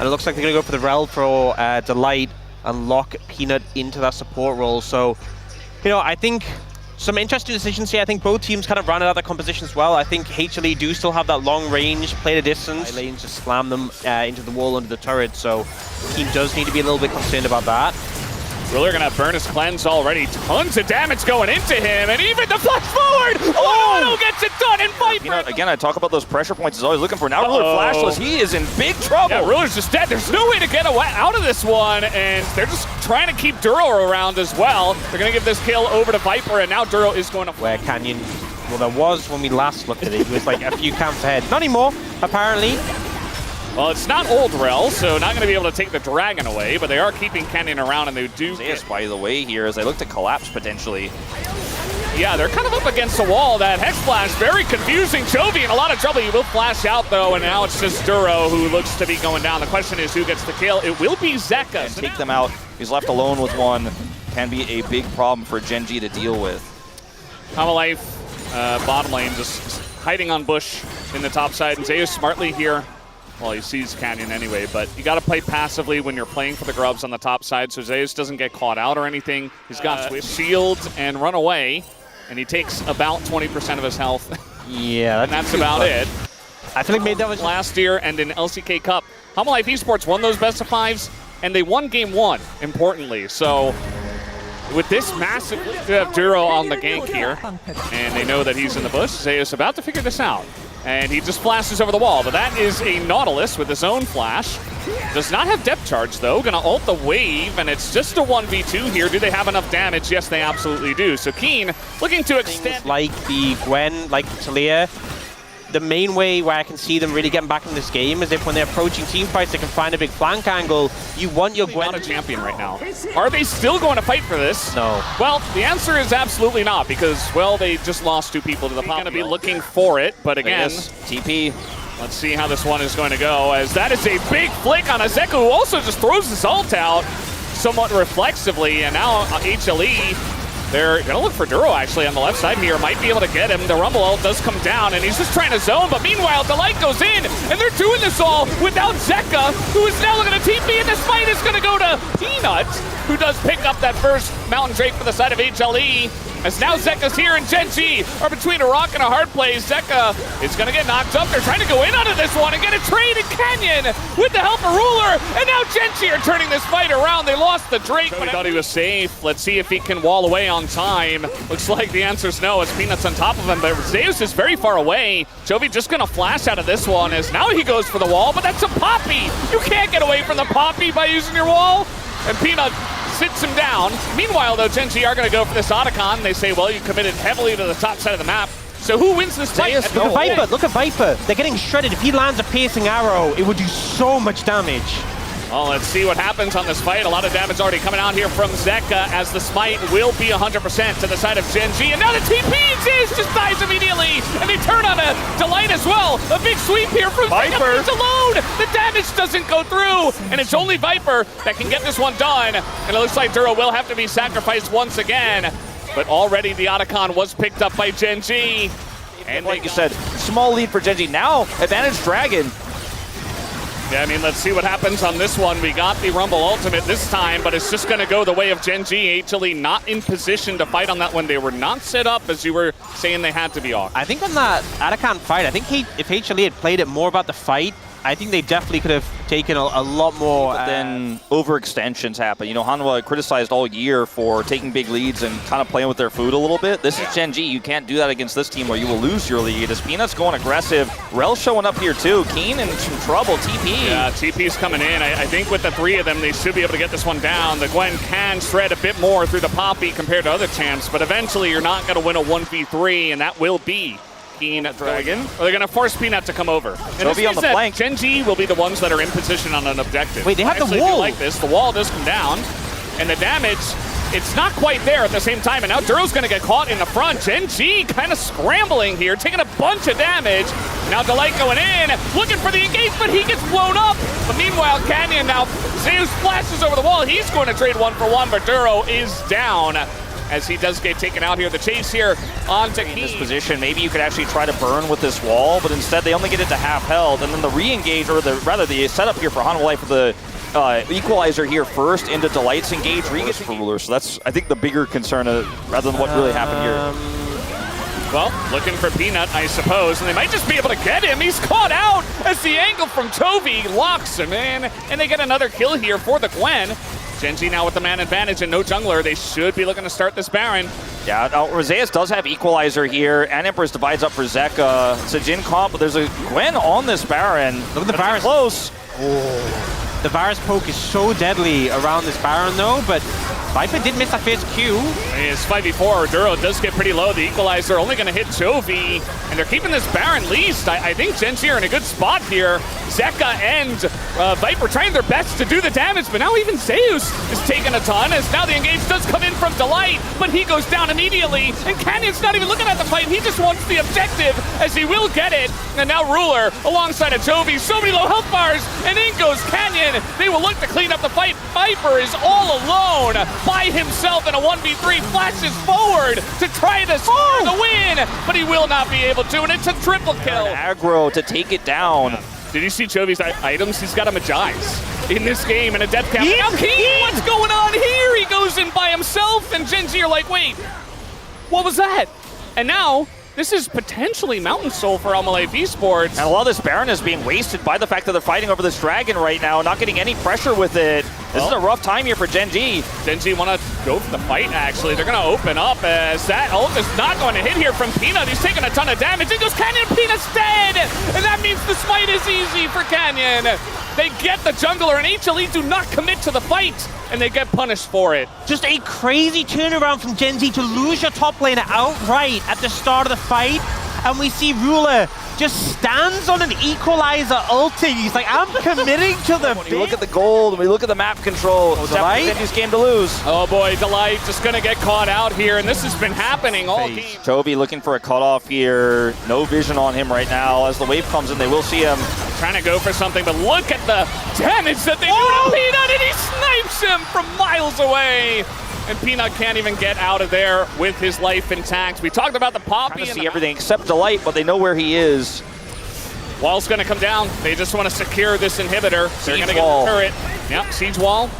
And it looks like they're going to go for the Rel for Delight and lock Peanut into that support role. So, you know, I think some interesting decisions here. I think both teams kind of rounded out their compositions well. I think HLE do still have that long range, play the distance. Lanes just slam them into the wall under the turret. So, team does need to be a little bit concerned about that. Ruler gonna burn his cleanse already. Tons of damage going into him, and even the flash forward! Oh, gets it done, and Viper! You know, again, I talk about those pressure points he's always looking for. Now Ruler flashless, he is in big trouble! Yeah, Ruler's just dead. There's no way to get out of this one, and they're just trying to keep Duro around as well. They're gonna give this kill over to Viper, and now Duro is going to... Where Canyon, well, there was when we last looked at it, he was like a few camps ahead. Not anymore, apparently. Well, it's not old Rel, so not going to be able to take the Dragon away, but they are keeping Canyon around, and they do get... by the way here, as they look to collapse potentially. Yeah, they're kind of up against the wall. That Hex Flash, very confusing. Chovy in a lot of trouble. He will flash out, though, and now it's just Duro who looks to be going down. The question is who gets the kill. It will be Zeka. And take them out. He's left alone with one. Can be a big problem for Gen.G to deal with. KazaLoLL, bottom lane, just hiding on Bush in the top side. And Zeus smartly here. Well, he sees Canyon anyway, but you got to play passively when you're playing for the grubs on the top side, so Zeus doesn't get caught out or anything. He's got shield and run away, and he takes about 20% of his health. Yeah, and that's about it. I feel like maybe that was last year and in LCK Cup. Hanwha Esports won those best of fives, and they won game one, importantly. So with this massive, they have Duro on the gank here, and they know that he's in the bush. Zeus about to figure this out. And he just flashes over the wall, but that is a Nautilus with his own flash. Does not have depth charge, though. Gonna ult the wave, and it's just a 1v2 here. Do they have enough damage? Yes, they absolutely do. So Keen looking to extend. Like the Gwen, like Talia, the main way where I can see them really getting back in this game is if when they're approaching team fights, they can find a big flank angle. You want your Gwen... Not a champion right now. Are they still going to fight for this? No. Well, the answer is absolutely not, because, well, they just lost two people to the pop. Going to be looking for it, but again, TP. Let's see how this one is going to go, as that is a big flick on a Zeka, who also just throws his ult out somewhat reflexively, and now HLE, they're going to look for Duro, actually, on the left side here. Might be able to get him. The Rumble ult does come down, and he's just trying to zone. But meanwhile, Delight goes in, and they're doing this all without Zeka, who is now looking to TP, and this fight is going to go to Peanut, who does pick up that first Mountain Drake for the side of HLE. As now Zeka's here, and Gen.G are between a rock and a hard place. Zeka is going to get knocked up. They're trying to go in onto this one and get a trade in Canyon with the help of Ruler. And now Gen.G are turning this fight around. They lost the Drake. But thought he was safe. Let's see if he can wall away on time. Looks like the answer's no, as Peanut's on top of him. But Zeus is very far away. Chovy just going to flash out of this one, as now he goes for the wall. But that's a Poppy. You can't get away from the Poppy by using your wall. And Peanut sits him down. Meanwhile, though, Gen.G are going to go for this Otacon. They say, well, you committed heavily to the top side of the map. So who wins this fight? Look at Viper. Look at Viper. They're getting shredded. If he lands a piercing arrow, it would do so much damage. Well, let's see what happens on this fight. A lot of damage already coming out here from Zeka, as the smite will be 100% to the side of Gen.G. And now the TP just dies immediately. And they turn on a Delight as well. A big sweep here from Viper. He's alone. The damage doesn't go through. And it's only Viper that can get this one done. And it looks like Duro will have to be sacrificed once again. But already the Otacon was picked up by Gen.G. And like you said, small lead for Gen.G. Now, advantage Dragon. Yeah, I mean, let's see what happens on this one. We got the Rumble Ultimate this time, but it's just going to go the way of Gen.G. HLE not in position to fight on that one. They were not set up, as you were saying they had to be off. I think on that Otacon fight, I think if HLE had played it more about the fight, I think they definitely could have taken a lot more. But then overextensions happen. You know, Hanwha criticized all year for taking big leads and kind of playing with their food a little bit. This is Gen.G. You can't do that against this team, or you will lose your lead. As Peanut's going aggressive, Rel showing up here too. Keen in some trouble. TP. Yeah, TP's coming in. I think with the three of them, they should be able to get this one down. The Gwen can shred a bit more through the Poppy compared to other champs, but eventually you're not going to win a 1v3, and that will be Dragon. Or they're going to force Peanut to come over. And they'll be on the flank. Gen.G will be the ones that are in position on an objective. Wait, they have the wall. Like this, the wall does come down, and the damage, it's not quite there at the same time. And now Duro's going to get caught in the front. Gen.G kind of scrambling here, taking a bunch of damage. Now Delight going in, looking for the engage, but he gets blown up. But meanwhile, Canyon now, Zeus flashes over the wall. He's going to trade 1-for-1, but Duro is down. as he does get taken out here. The chase here onto In this Keen. position, maybe you could actually try to burn with this wall, but instead they only get it to half health, and then the re-engage, or the setup here for Hanwha for the equalizer here first into Delight's engage re-gets for Ruler. So that's, I think, the bigger concern rather than what really happened here. Well, looking for Peanut, I suppose, and they might just be able to get him. He's caught out as the angle from Tovi locks him in, and they get another kill here for the Gwen. Gen.G now with the man advantage and no jungler. They should be looking to start this Baron. Yeah, Roseus does have equalizer here, and Empress divides up for Zeka. It's a Jin comp, but there's a Gwen on this Baron. Look at the Baron. Close. The Varus poke is so deadly around this Baron though, but Viper did miss that first Q. It's 5v4. Duro does get pretty low. The equalizer only going to hit Jovi, and they're keeping this Baron least. I think Gen.G are in a good spot here. Zeka and Viper trying their best to do the damage, but now even Zeus is taking a ton, as now the engage does come in from Delight, but he goes down immediately, and Canyon's not even looking at the fight. He just wants the objective, as he will get it. And now Ruler alongside of Jovi, so many low health bars, and in goes Canyon. They will look to clean up the fight. Viper is all alone by himself in a 1v3, flashes forward to try to score the win, but he will not be able to, and it's a triple kill. Aggro to take it down. Did you see Jovi's items? He's got a Magize in this game and a death cap. Now Keen, what's going on here? He goes in by himself, and Gen.G are like, wait, what was that? And now, this is potentially Mountain Soul for Esports. And a lot of this Baron is being wasted by the fact that they're fighting over this dragon right now, not getting any pressure with it. This is a rough time here for Gen.G. Gen.G want to go for the fight, actually. They're going to open up as that ult is not going to hit here from Peanut. He's taking a ton of damage. In goes Canyon. Peanut's dead! And that means the smite is easy for Canyon. They get the jungler, and HLE do not commit to the fight, and they get punished for it. Just a crazy turnaround from Gen.G to lose your top laner outright at the start of the fight, and we see Ruler just stands on an equalizer ulting. He's like, I'm committing to the When you look at the gold, when we look at the map control, it's Delight? Gen.G's game to lose. Oh boy, Delight just going to get caught out here, and this has been happening all game. Tovi looking for a cutoff here. No vision on him right now. As the wave comes in, they will see him. Trying to go for something, but look at the damage that they do to Peanut, and he snipes him from miles away. And Peanut can't even get out of there with his life intact. We talked about the Poppy. Trying to see everything except Delight, but they know where he is. Wall's going to come down. They just want to secure this inhibitor. They're going to get the turret. Yep, siege wall.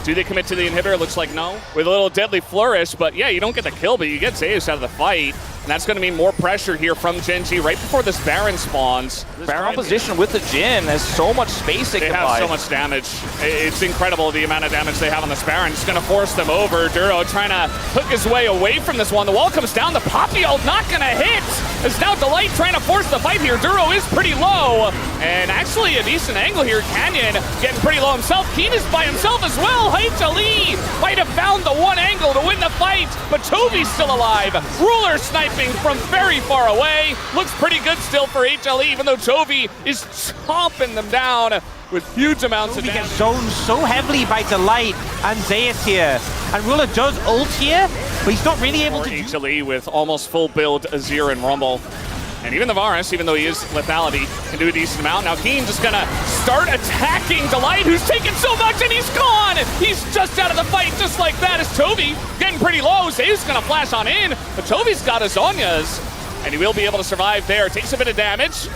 Do they commit to the inhibitor? Looks like no. With a little deadly flourish, but yeah, you don't get the kill, but you get Zeus out of the fight. And that's going to mean more pressure here from Gen.G right before this Baron spawns. Baron position with the Jin has so much space they can have buy. so much damage. It's incredible the amount of damage they have on this Baron. It's going to force them over. Duro trying to hook his way away from this one. The wall comes down. The Poppy ult not going to hit. It's now Delight trying to force the fight here. Duro is pretty low. And actually a decent angle here. Canyon getting pretty low himself. Keen is by himself as well. HLE might have found the one angle to win the fight, but Tovi's still alive. Ruler sniping from very far away. Looks pretty good still for HLE, even though Tovi is chomping them down with huge amounts of damage. He gets zoned so heavily by Delight and Zeus here. And Ruler does ult here, but he's not really able to do HLE with almost full build Azir and Rumble. And even the Varus, even though he is lethality, can do a decent amount. Now Keen just gonna start attacking Delight, who's taken so much, and he's gone! He's just out of the fight, just like that, as Tovi getting pretty low. Zeus gonna flash on in, but Tovi's got his Zhonya's, and he will be able to survive there. Takes a bit of damage,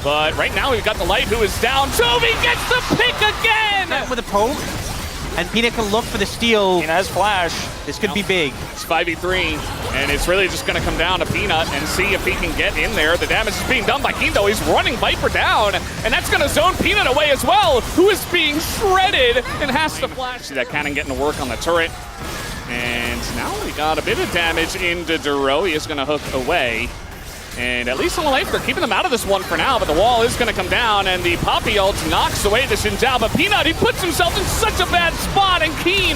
but right now we've got Delight, who is down. Tovi gets the pick again! with a poke. And Peanut can look for the steal. Peanut has flash. This could be big. It's 5v3, and it's really just going to come down to Peanut and see if he can get in there. The damage is being done by Keen, though. He's running Viper down, and that's going to zone Peanut away as well, who is being shredded and has to flash. See that cannon getting to work on the turret. And now we got a bit of damage into Duro. He is going to hook away. And at least on the life, they're keeping them out of this one for now, but the wall is going to come down, and the Poppy ult knocks away the Xin Zhao. But Peanut, he puts himself in such a bad spot, and Keen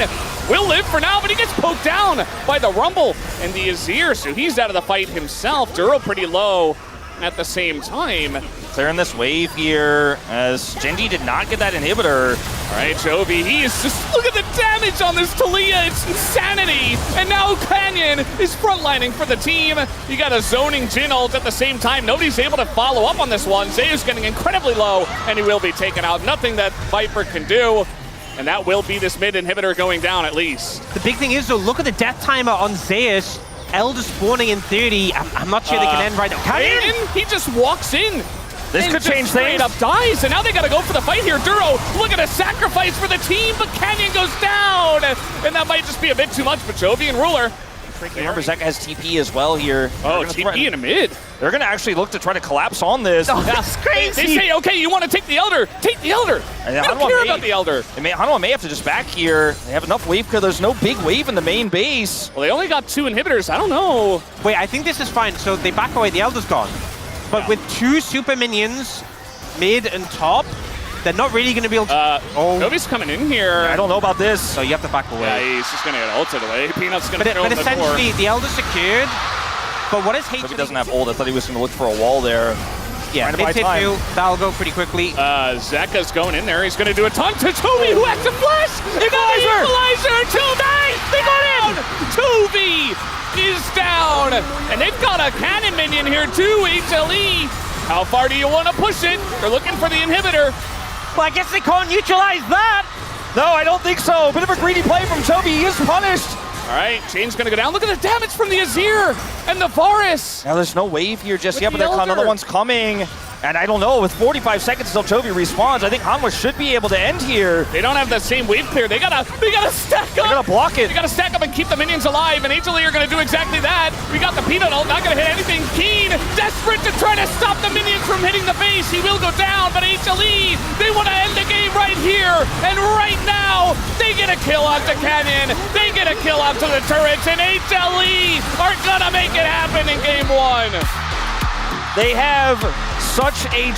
will live for now, but he gets poked down by the Rumble and the Azir, so he's out of the fight himself. Duro pretty low at the same time. Clearing this wave here, as Gen.G did not get that inhibitor. All right, Jovi, he is just, look at the damage on this Talia, it's insanity. And now Canyon is frontlining for the team. You got a zoning Jin ult at the same time. Nobody's able to follow up on this one. Zeus getting incredibly low, and he will be taken out. Nothing that Viper can do. And that will be this mid inhibitor going down at least. The big thing is, though, look at the death timer on Zeus. Elder spawning in 30. I'm not sure they can end right now. Canyon, he just walks in. This could change straight things. Up dies, and now they got to go for the fight here. Duro looking to sacrifice for the team, but Canyon goes down. And that might just be a bit too much, but Jovi and Ruler. Remember, Zeka has TP as well here. Oh, TP in a mid. They're going to actually look to try to collapse on this. Oh, that's crazy. They say, okay, you want to take the Elder? Take the Elder. And I don't care about the Elder. Hanwha may have to just back here. They have enough wave because there's no big wave in the main base. Well, they only got 2 inhibitors. I don't know. Wait, I think this is fine. So they back away. The Elder's gone. But with 2 super minions, mid and top, they're not really going to be able to... Jovi's coming in here. I don't know about this. So you have to back away. Yeah, he's just going to get ulted away. Peanut's going to throw But him essentially, the Elder's secured. But what is HLE? He doesn't have ult. I thought he was going to look for a wall there. Yeah, mid hit 2. That'll go pretty quickly. Zeka's going in there. He's going to do a ton to Toby, who has to flash. They got the equalizer. 2-9. They got in. Toby is down. And they've got a cannon minion here too, HLE. How far do you want to push it? They're looking for the inhibitor. Well, I guess they can't neutralize that. No, I don't think so. Bit of a greedy play from Toby. He is punished. All right, Chain's going to go down. Look at the damage from the Azir and the Varus. Now there's no wave here just yet, but the another Elder. one's coming. And I don't know, with 45 seconds until Toby respawns, I think Hanwha should be able to end here. They don't have that same wave clear. They gotta stack up. They're gonna block it. They gotta stack up and keep the minions alive, and HLE are gonna do exactly that. We got the Peanut ult, not gonna hit anything. Keen, desperate to try to stop the minions from hitting the base. He will go down, but HLE, they wanna end the game right here. And right now, they get a kill onto Canyon. They get a kill onto the turrets, and HLE are gonna make it happen in game 1. They have such a